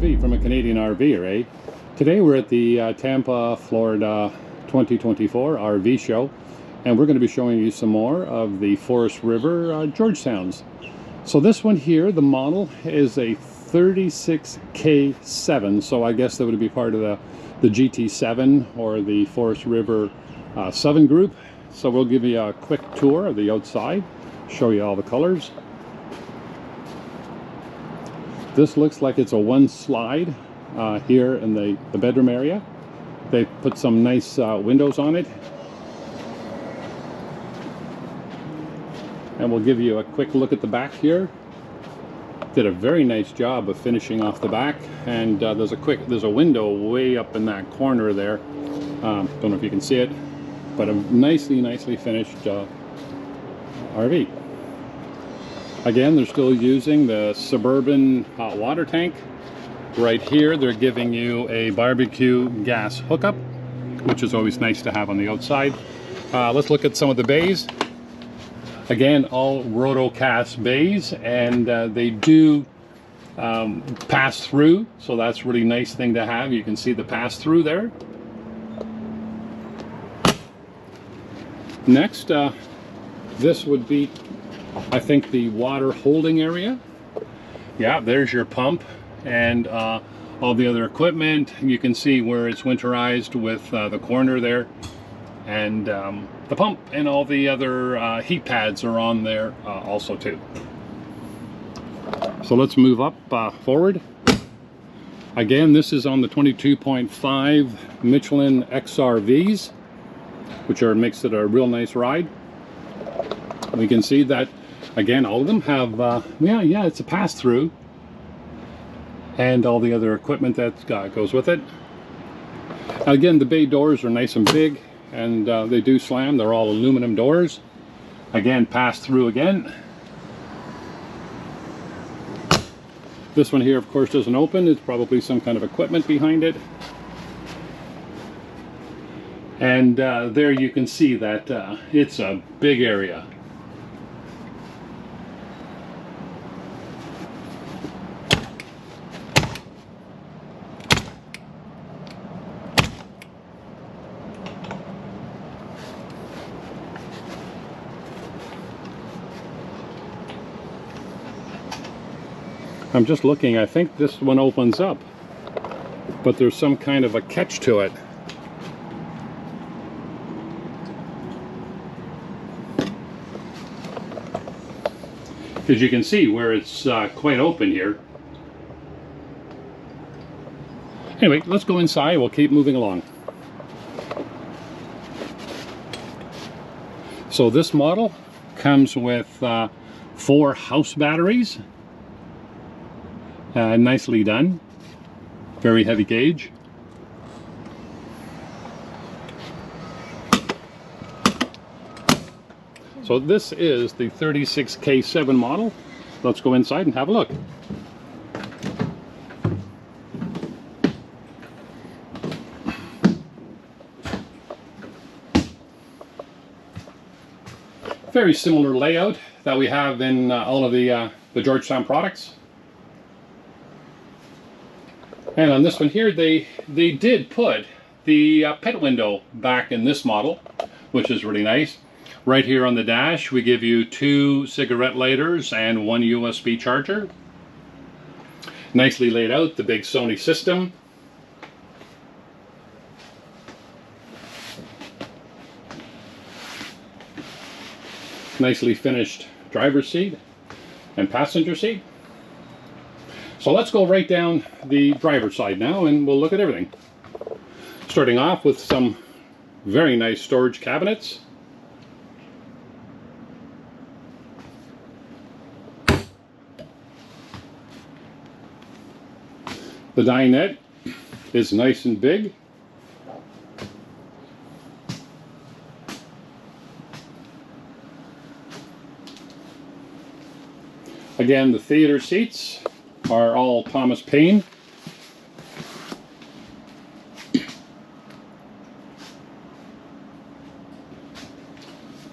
V from a Canadian RVer, eh? Today we're at the Tampa, Florida 2024 RV show, and we're going to be showing you some more of the Forest River Georgetowns. So this one here, the model is a 36K7, so I guess that would be part of the GT7 or the Forest River 7 group. So we'll give you a quick tour of the outside, show you all the colors. This looks like it's a one slide here in the bedroom area. They put some nice windows on it. And we'll give you a quick look at the back here. Did a very nice job of finishing off the back. And there's a window way up in that corner there. Don't know if you can see it, but a nicely finished RV. Again, they're still using the Suburban hot water tank. Right here, they're giving you a barbecue gas hookup, which is always nice to have on the outside. Let's look at some of the bays. Again, all rotocast bays, and they do pass through, so that's a really nice thing to have. You can see the pass through there. Next, this would be, I think, the water holding area. Yeah, there's your pump and all the other equipment. You can see where it's winterized with the corner there, and the pump and all the other heat pads are on there also too. So let's move up forward. Again, this is on the 22.5 Michelin XRVs, which makes it a real nice ride. We can see that, again, all of them have, yeah, it's a pass-through, and all the other equipment that goes with it. Again, the bay doors are nice and big, and they do slam. They're all aluminum doors. Again, pass-through again. This one here, of course, doesn't open. It's probably some kind of equipment behind it. And there you can see that it's a big area. I'm just looking, I think this one opens up, but there's some kind of a catch to it. As you can see where it's quite open here. Anyway, let's go inside. We'll keep moving along. So this model comes with 4 house batteries. Nicely done. Very heavy gauge. So this is the 36K7 model. Let's go inside and have a look. Very similar layout that we have in all of the Georgetown products. And on this one here, they did put the pet window back in this model, which is really nice. Right here on the dash, we give you 2 cigarette lighters and 1 USB charger. Nicely laid out, the big Sony system. Nicely finished driver's seat and passenger seat. So let's go right down the driver's side now, and we'll look at everything. Starting off with some very nice storage cabinets. The dinette is nice and big. Again, the theater seats are all Thomas Paine.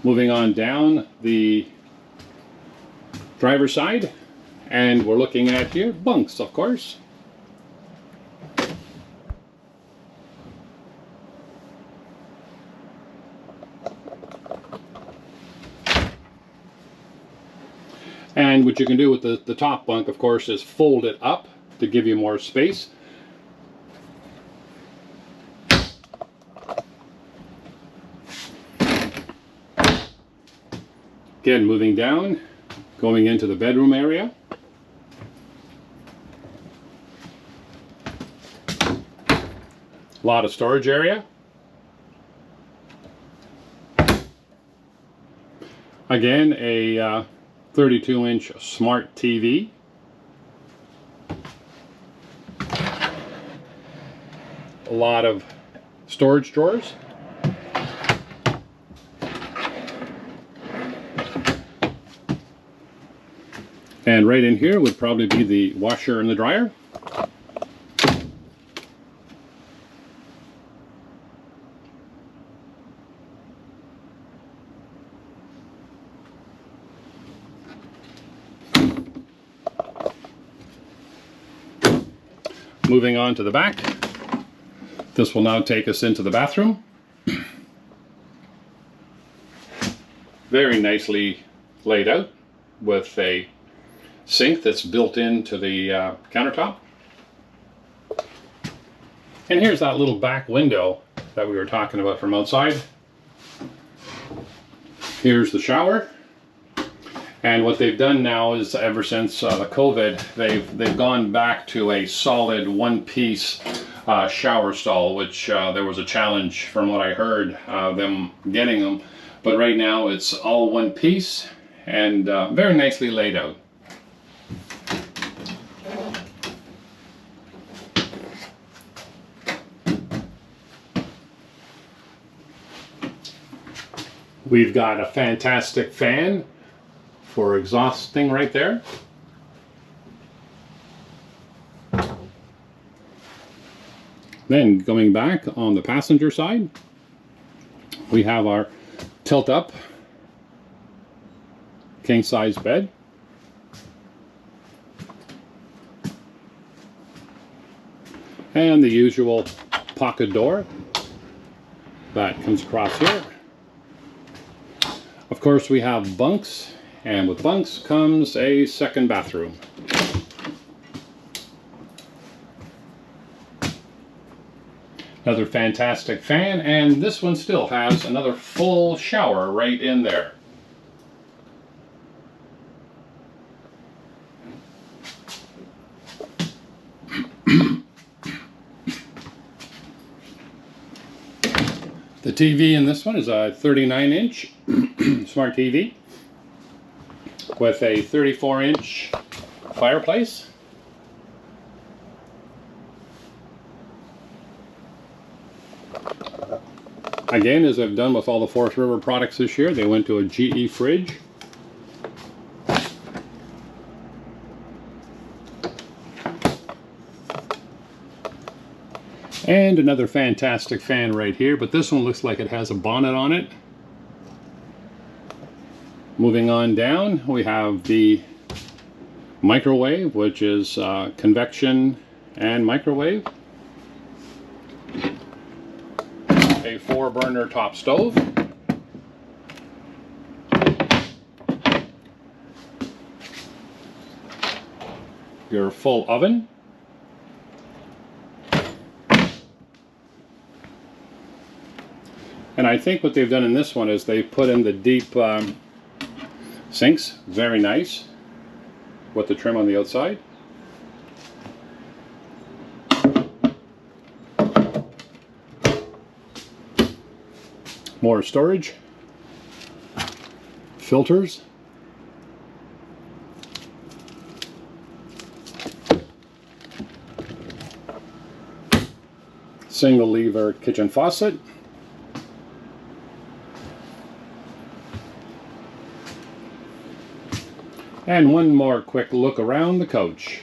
Moving on down the driver's side, and we're looking at here bunks, of course. And what you can do with the top bunk, of course, is fold it up to give you more space. Again, moving down, going into the bedroom area. A lot of storage area. Again, a 32-inch smart TV. A lot of storage drawers. And right in here would probably be the washer and the dryer. Moving on to the back, this will now take us into the bathroom. Very nicely laid out with a sink that's built into the countertop. And here's that little back window that we were talking about from outside. Here's the shower. And what they've done now is, ever since the COVID, they've gone back to a solid one-piece shower stall, which there was a challenge from what I heard, them getting them. But right now it's all one piece and very nicely laid out. We've got a fantastic fan for exhausting right there. Then going back on the passenger side, we have our tilt-up king-size bed. And the usual pocket door that comes across here. Of course, we have bunks, and with bunks comes a second bathroom. Another fantastic fan, and this one still has another full shower right in there. The TV in this one is a 39-inch smart TV with a 34-inch fireplace. Again, as I've done with all the Forest River products this year, they went to a GE fridge. And another fantastic fan right here, but this one looks like it has a bonnet on it. Moving on down, we have the microwave, which is convection and microwave. A 4-burner top stove. Your full oven. And I think what they've done in this one is they put in the deep sinks. Very nice with the trim on the outside. More storage, filters, single lever kitchen faucet, and one more quick look around the coach.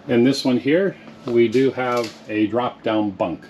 In this one here, we do have a drop-down bunk.